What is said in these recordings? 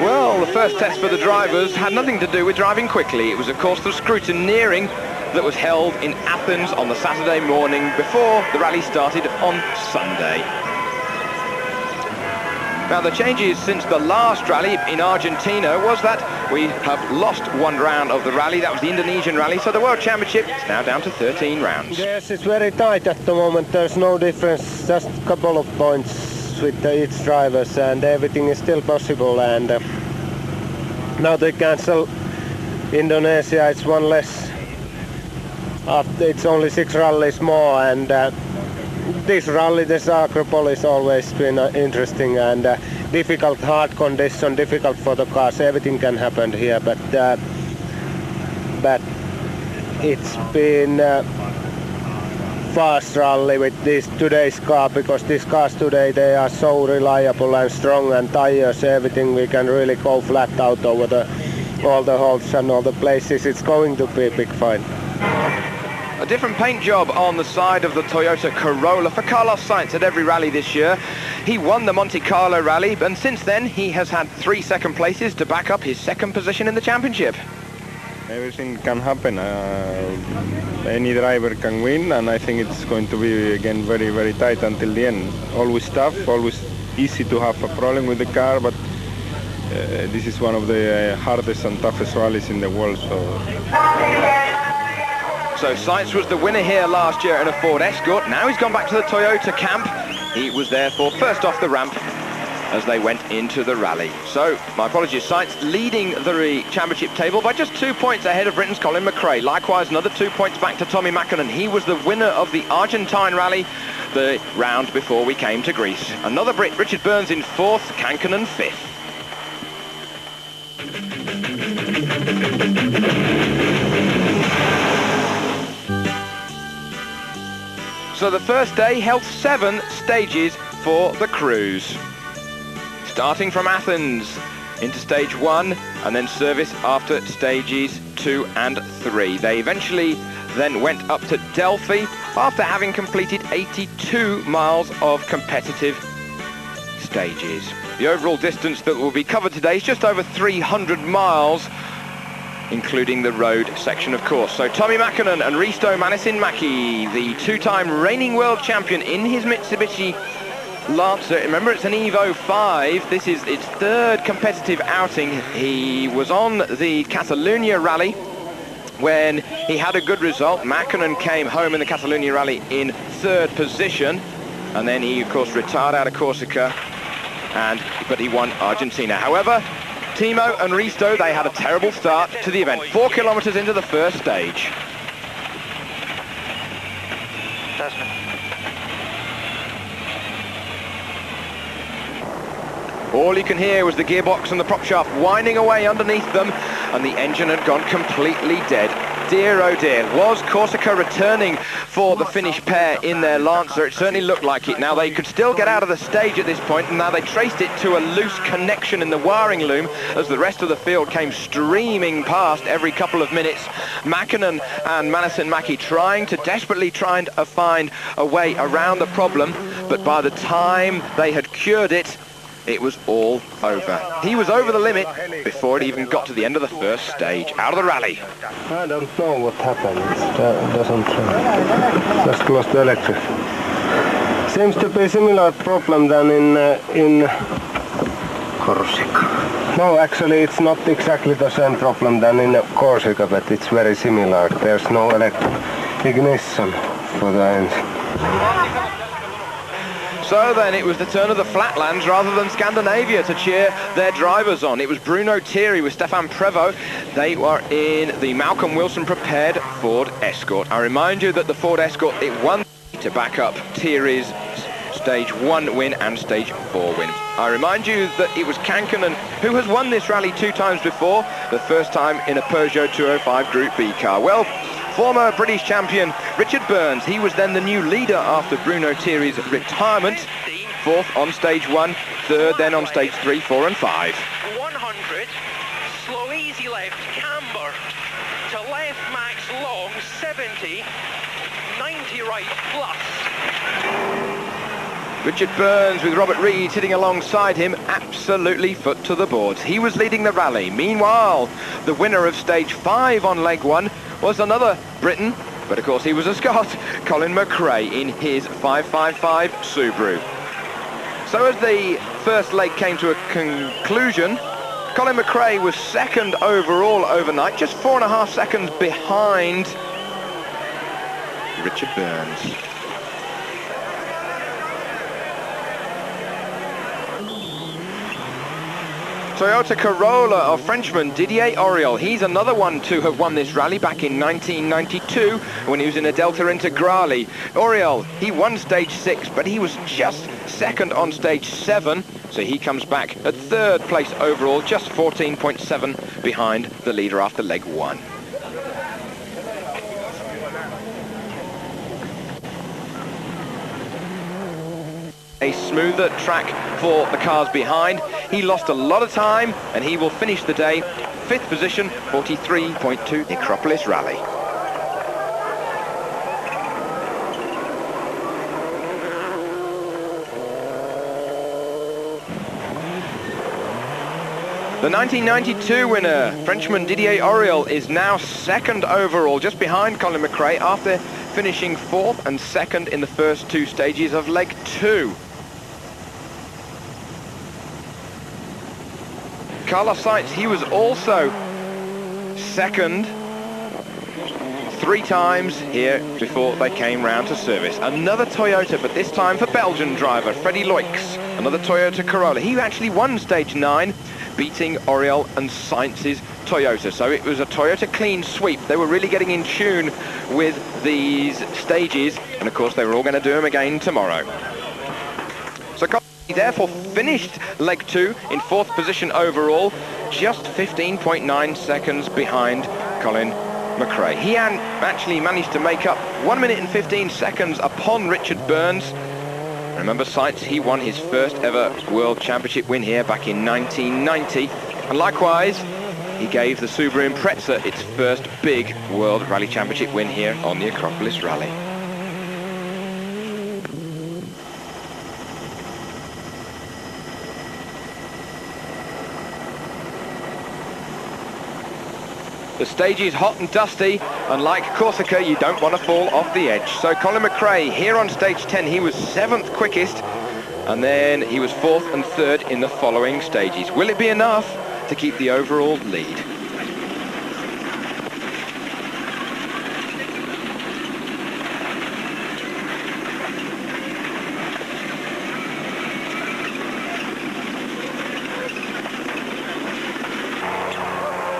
Well, the first test for the drivers had nothing to do with driving quickly. It was, of course, the scrutineering that was held in Athens on the Saturday morning before the rally started on Sunday. Now, the changes since the last rally in Argentina was that we have lost one round of the rally. That was the Indonesian Rally, so the World Championship is now down to 13 rounds. Yes, it's very tight at the moment. There's no difference, just a couple of points with each drivers, and everything is still possible. And now they cancel Indonesia, it's one less. It's only 6 rallies more, and this rally, this Acropolis, always been interesting and difficult, hard condition, difficult for the cars. Everything can happen here, but it's been fast rally with this today's car, because these cars today, they are so reliable and strong, and tires, everything, we can really go flat out over all the holes and all the places. It's going to be a big fight. A different paint job on the side of the Toyota Corolla for Carlos Sainz at every rally this year. He won the Monte Carlo rally, and since then he has had 3 second places to back up his 2nd position in the championship. Everything can happen. Any driver can win, and I think it's going to be again very, very tight until the end. Always tough, always easy to have a problem with the car, but this is one of the hardest and toughest rallies in the world. So Sainz was the winner here last year in a Ford Escort. Now he's gone back to the Toyota camp. He was therefore first off the ramp as they went into the rally. So, my apologies, Sainz leading the championship table by just 2 points ahead of Britain's Colin Mcrae. Likewise, another 2 points back to Tommy Mäkinen. He was the winner of the Argentine rally the round before we came to Greece. Another Brit, Richard Burns, in 4th, Kankkunen 5th. So the first day held 7 stages for the cruise. Starting from Athens into stage 1 and then service after stages 2 and 3. They eventually then went up to Delphi after having completed 82 miles of competitive stages. The overall distance that will be covered today is just over 300 miles, including the road section, of course. So Tommy Mäkinen and Risto Mäkinen, the 2-time reigning world champion in his Mitsubishi Lancer. Remember, it's an Evo 5. This is its 3rd competitive outing. He was on the Catalonia Rally when he had a good result. Mäkinen came home in the Catalonia Rally in 3rd position, and then he, of course, retired out of Corsica, but he won Argentina. However, Timo and Risto, they had a terrible start to the event. 4 kilometers into the first stage. All you can hear was the gearbox and the prop shaft whining away underneath them, and the engine had gone completely dead. Dear oh dear, was Corsica returning for the Finnish pair in their Lancer? It certainly looked like it. Now they could still get out of the stage at this point, and now they traced it to a loose connection in the wiring loom as the rest of the field came streaming past every couple of minutes. Mäkinen and Mäkinen desperately trying to find a way around the problem, but by the time they had cured it, it was all over. He was over the limit before it even got to the end of the first stage, out of the rally. I don't know what happened. It doesn't just lost the electric. Seems to be a similar problem than in Corsica. No, actually it's not exactly the same problem than in Corsica, but it's very similar. There's no ignition for the engine. So then it was the turn of the Flatlands rather than Scandinavia to cheer their drivers on. It was Bruno Thierry with Stefan Prévost. They were in the Malcolm Wilson prepared Ford Escort. I remind you that the Ford Escort, it won to back up Thierry's stage 1 win and stage 4 win. I remind you that it was Kankkunen who has won this rally 2 times before, the first time in a Peugeot 205 Group B car. Well, former British champion Richard Burns, he was then the new leader after Bruno Thierry's retirement. 4th on stage 1, 3rd then on stage 3, 4 and 5. 100, slow easy left, camber, to left max long, 70, 90 right plus. Richard Burns with Robert Reed sitting alongside him, absolutely foot to the boards. He was leading the rally. Meanwhile, the winner of stage 5 on leg 1 was another Briton, but of course he was a Scot, Colin Mcrae in his 555 Subaru. So as the first leg came to a conclusion, Colin Mcrae was second overall overnight, just 4.5 seconds behind Richard Burns. Toyota Corolla of Frenchman Didier Auriol. He's another one to have won this rally back in 1992 when he was in a Delta Integrale. Auriol, he won stage 6, but he was just second on stage 7, so he comes back at 3rd place overall, just 14.7 behind the leader after leg 1. A smoother track for the cars behind. He lost a lot of time and he will finish the day 5th position, 43.2, the Acropolis Rally. The 1992 winner, Frenchman Didier Auriol, is now second overall, just behind Colin Mcrae after finishing 4th and 2nd in the first 2 stages of leg 2. Carlos Sainz, he was also second 3 times here before they came round to service. Another Toyota, but this time for Belgian driver Freddie Loix. Another Toyota Corolla. He actually won stage 9, beating Auriol and Sainz's Toyota. So it was a Toyota clean sweep. They were really getting in tune with these stages, and of course they were all going to do them again tomorrow. So he therefore finished leg 2 in 4th position overall, just 15.9 seconds behind Colin Mcrae. He actually managed to make up 1 minute and 15 seconds upon Richard Burns. Remember Sainz, he won his first ever World Championship win here back in 1990. And likewise, he gave the Subaru Impreza its first big World Rally Championship win here on the Acropolis Rally. The stage is hot and dusty, and like Corsica, you don't want to fall off the edge. So Colin Mcrae, here on stage 10, he was 7th quickest, and then he was 4th and 3rd in the following stages. Will it be enough to keep the overall lead?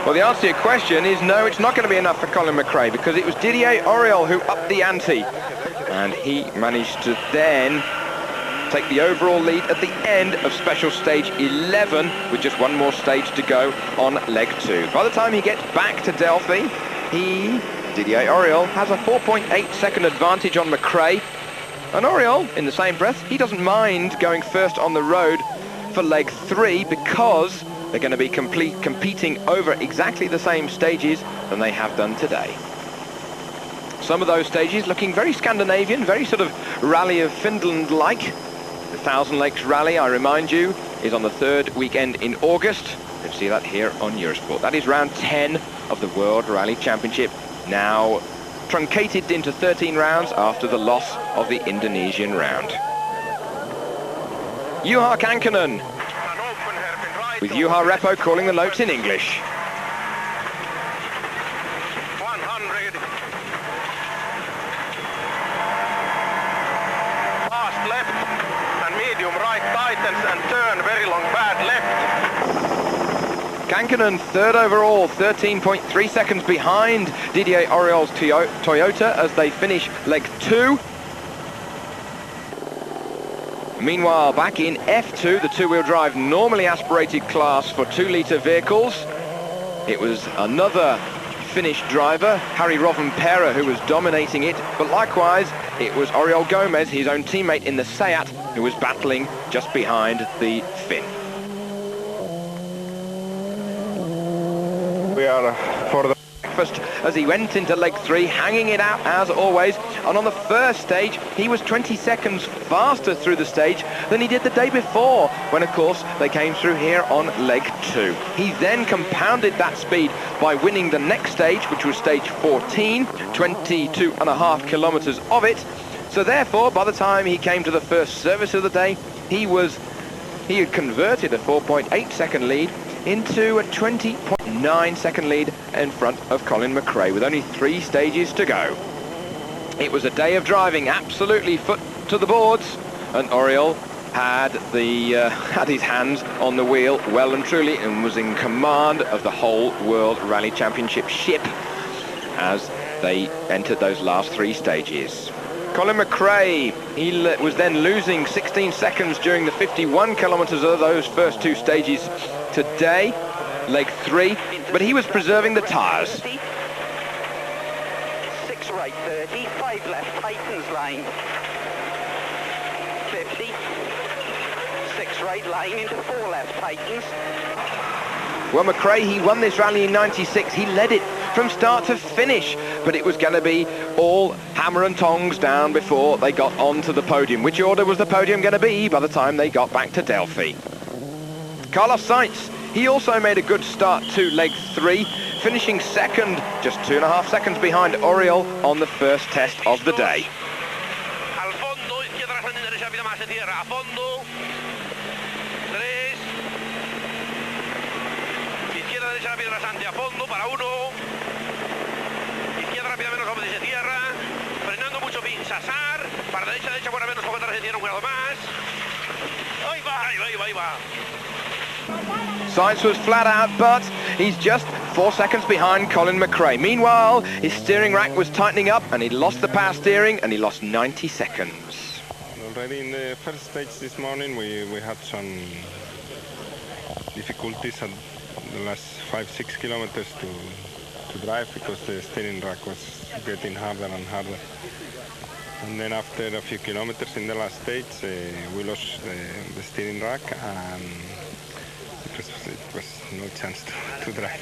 Well, the answer to your question is no, it's not going to be enough for Colin Mcrae, because it was Didier Auriol who upped the ante, and he managed to then take the overall lead at the end of special stage 11 with just 1 more stage to go on leg 2. By the time he gets back to Delphi, Didier Auriol, has a 4.8 second advantage on Mcrae, and Auriol, in the same breath, he doesn't mind going first on the road for leg 3 because they're going to be competing over exactly the same stages than they have done today. Some of those stages looking very Scandinavian, very sort of Rally of Finland-like. The Thousand Lakes Rally, I remind you, is on the 3rd weekend in August. You can see that here on Eurosport. That is round 10 of the World Rally Championship, now truncated into 13 rounds after the loss of the Indonesian round. Juha Kankkunen, with Juha Repo calling the notes in English. 100. Fast left and medium right tightens and turn very long bad left. Kankkunen 3rd overall, 13.3 seconds behind Didier Auriol's Toyota as they finish leg 2. Meanwhile, back in F2, the 2-wheel drive normally aspirated class for 2-litre vehicles, it was another Finnish driver, Harry Rovanperä, who was dominating it, but likewise, it was Oriol Gomez, his own teammate in the Seat, who was battling just behind the Finn. We are for the breakfast as he went into leg 3, hanging it out as always. And on the first stage, he was 20 seconds faster through the stage than he did the day before, when of course they came through here on leg 2. He then compounded that speed by winning the next stage, which was stage 14, 22.5 kilometers of it. So therefore, by the time he came to the first service of the day, he had converted a 4.8 second lead into a 20.9 second lead in front of Colin Mcrae with only 3 stages to go. It was a day of driving, absolutely foot to the boards, and Oriol had his hands on the wheel well and truly and was in command of the whole World Rally Championship ship as they entered those last 3 stages. Colin Mcrae, he was then losing 16 seconds during the 51 kilometers of those first 2 stages today, leg 3, but he was preserving the tyres. 6 right 30, 5 left tightens line. 50, 6 right line into 4 left tightens. Well, Mcrae, he won this rally in 96. He led it from start to finish, but it was going to be all hammer and tongs down before they got onto the podium. Which order was the podium going to be by the time they got back to Delphi? Carlos Sainz, he also made a good start to leg 3, finishing second, just 2.5 seconds behind Oriol on the first test of the day. Al fondo, izquierda rasante, derecha pide más, se cierra. A fondo. 3. Izquierda, derecha, pide rasante. A fondo, para 1. Izquierda rápida menos, hombre, se cierra. Frenando mucho, Sasar. Para derecha, derecha, buena menos, ojo, se cierra, un grado más. Ahí va, ahí va, ahí va, ahí va. Sainz was flat out, but he's just 4 seconds behind Colin Mcrae. Meanwhile, his steering rack was tightening up and he lost the power steering and he lost 90 seconds. Already in the first stage this morning we had some difficulties at the last 5-6 kilometers to drive because the steering rack was getting harder and harder. And then after a few kilometers in the last stage we lost the steering rack and it was no chance to drive.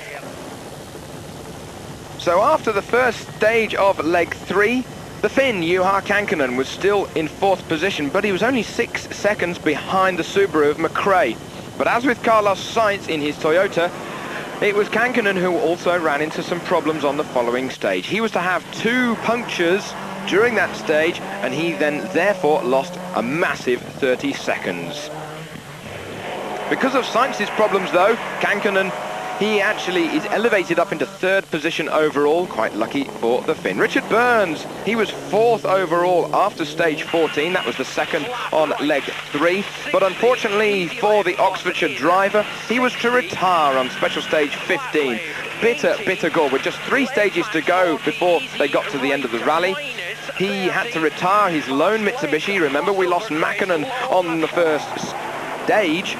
So after the first stage of leg 3, the Finn, Juha Kankkunen, was still in 4th position, but he was only 6 seconds behind the Subaru of Mcrae. But as with Carlos Sainz in his Toyota, it was Kankkunen who also ran into some problems on the following stage. He was to have 2 punctures during that stage, and he then therefore lost a massive 30 seconds. Because of Sainz's problems though, Kankkunen, he actually is elevated up into 3rd position overall, quite lucky for the Finn. Richard Burns, he was 4th overall after stage 14, that was the 2nd on leg 3, but unfortunately for the Oxfordshire driver, he was to retire on special stage 15. Bitter goal, with just 3 stages to go before they got to the end of the rally. He had to retire his lone Mitsubishi. Remember, we lost Mäkinen on the first stage.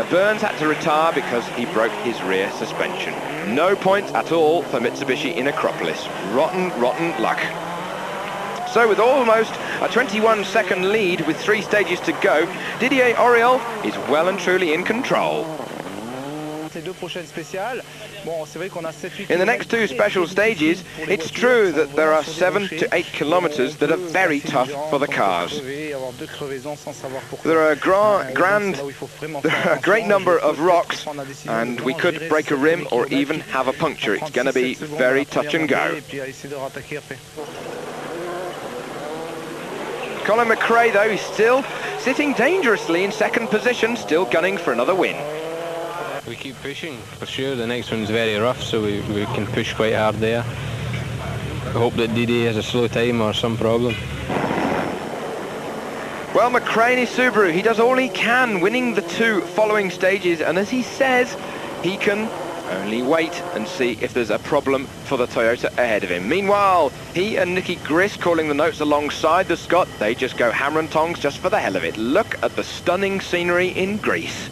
Burns had to retire because he broke his rear suspension. No points at all for Mitsubishi in Acropolis. Rotten luck. So with almost a 21-second lead with 3 stages to go, Didier Oriol is well and truly in control. In the next 2 special stages, it's true that there are 7 to 8 kilometers that are very tough for the cars. There are a great number of rocks, and we could break a rim or even have a puncture. It's going to be very touch and go. Colin Mcrae, though, is still sitting dangerously in 2nd position, still gunning for another win. We keep pushing, for sure. The next one's very rough, so we can push quite hard there. I hope that Didier has a slow time or some problem. Well, Mcrae in his Subaru, he does all he can, winning the 2 following stages, and as he says, he can only wait and see if there's a problem for the Toyota ahead of him. Meanwhile, he and Nicky Griss calling the notes alongside the Scot, they just go hammer and tongs just for the hell of it. Look at the stunning scenery in Greece.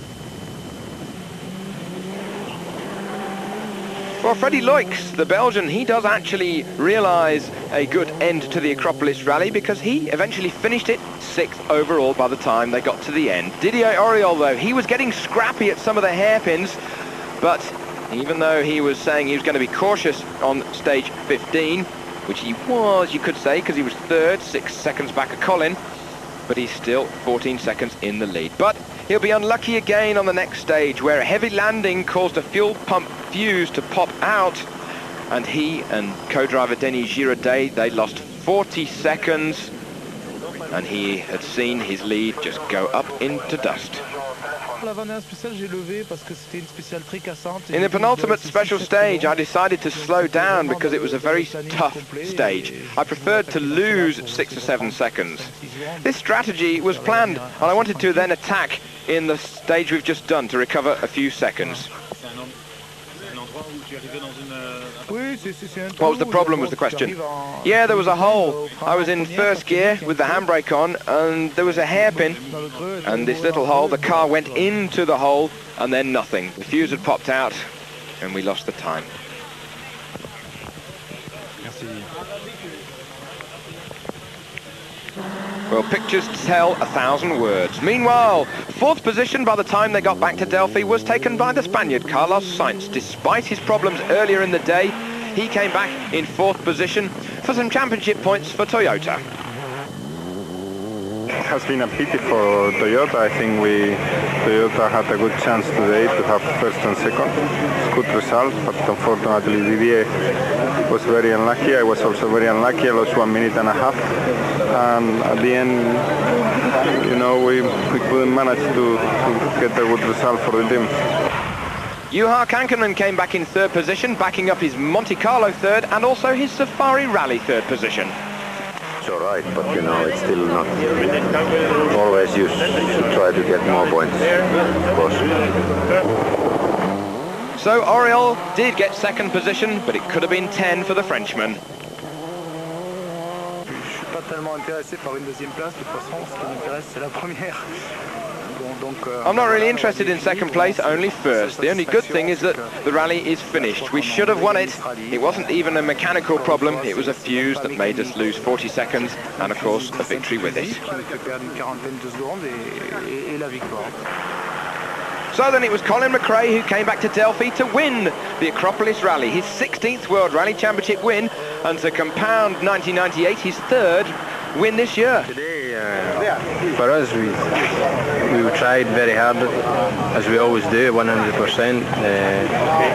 Well, Freddie Loix, the Belgian, he does actually realise a good end to the Acropolis rally because he eventually finished it 6th overall by the time they got to the end. Didier Oriol, though, he was getting scrappy at some of the hairpins, but even though he was saying he was going to be cautious on stage 15, which he was, you could say, because he was third, 6 seconds back of Colin, but he's still 14 seconds in the lead. But he'll be unlucky again on the next stage, where a heavy landing caused a fuel pump fuse to pop out, and he and co-driver Denis Giraudet, they lost 40 seconds, and he had seen his lead just go up into dust. In the penultimate special stage, I decided to slow down because it was a very tough stage. I preferred to lose 6 or 7 seconds. This strategy was planned, and I wanted to then attack in the stage we've just done to recover a few seconds. What was the problem, was the question? Yeah, there was a hole. I was in first gear with the handbrake on, and there was a hairpin, and this little hole, the car went into the hole, and then nothing. The fuse had popped out, and we lost the time. Well, pictures tell 1,000 words. Meanwhile, fourth position by the time they got back to Delphi was taken by the Spaniard Carlos Sainz. Despite his problems earlier in the day, he came back in fourth position for some championship points for Toyota. It has been a pity for Toyota. I think Toyota had a good chance today to have first and second. It's a good result, but unfortunately Didier was very unlucky. I was also very unlucky. I lost 1 minute and a half, and at the end, you know, we couldn't manage to get a good result for the team. Juha Kankkunen came back in third position, backing up his Monte Carlo third and also his Safari Rally third position. It's all right, but you know, it's still not always you should try to get more points, of course. So Oriol did get second position, but it could have been 10 for the Frenchman. I'm not really interested in second place, only first. The only good thing is that the rally is finished. We should have won it. It wasn't even a mechanical problem. It was a fuse that made us lose 40 seconds and, of course, a victory with it. So then it was Colin Mcrae who came back to Delphi to win the Acropolis Rally, his 16th World Rally Championship win, and to compound 1998, his third win this year. Today, for us, we tried very hard, as we always do, 100%.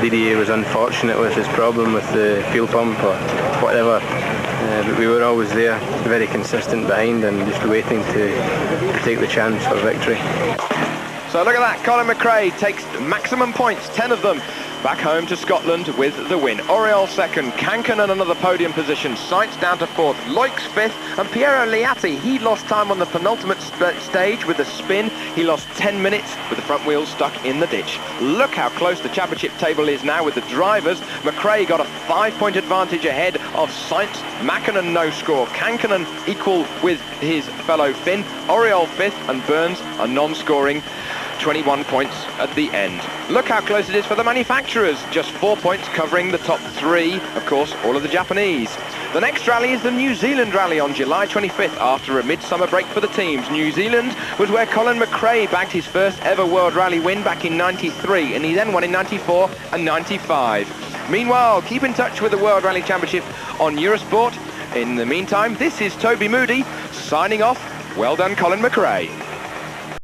Didier was unfortunate with his problem with the fuel pump or whatever, but we were always there, very consistent behind and just waiting to take the chance for victory. So look at that, Colin Mcrae takes maximum points, 10 of them, back home to Scotland with the win. Oriol second, Kankkunen another podium position, Sainz down to fourth, Loix fifth, and Piero Liatti, he lost time on the penultimate stage with the spin. He lost 10 minutes with the front wheels stuck in the ditch. Look how close the championship table is now with the drivers. Mcrae got a 5-point advantage ahead of Sainz, Mäkinen no score, Kankkunen equal with his fellow Finn, Oriol fifth, and Burns a non-scoring 21 points at the end. Look how close it is for the manufacturers, just 4 points covering the top 3, of course, all of the Japanese. The next rally is the New Zealand Rally on July 25th after a midsummer break for the teams. New Zealand was where Colin Mcrae bagged his first ever World Rally win back in '93, and he then won in '94 and '95. Meanwhile, keep in touch with the World Rally Championship on Eurosport. In the meantime, this is Toby Moody signing off. Well done, Colin Mcrae.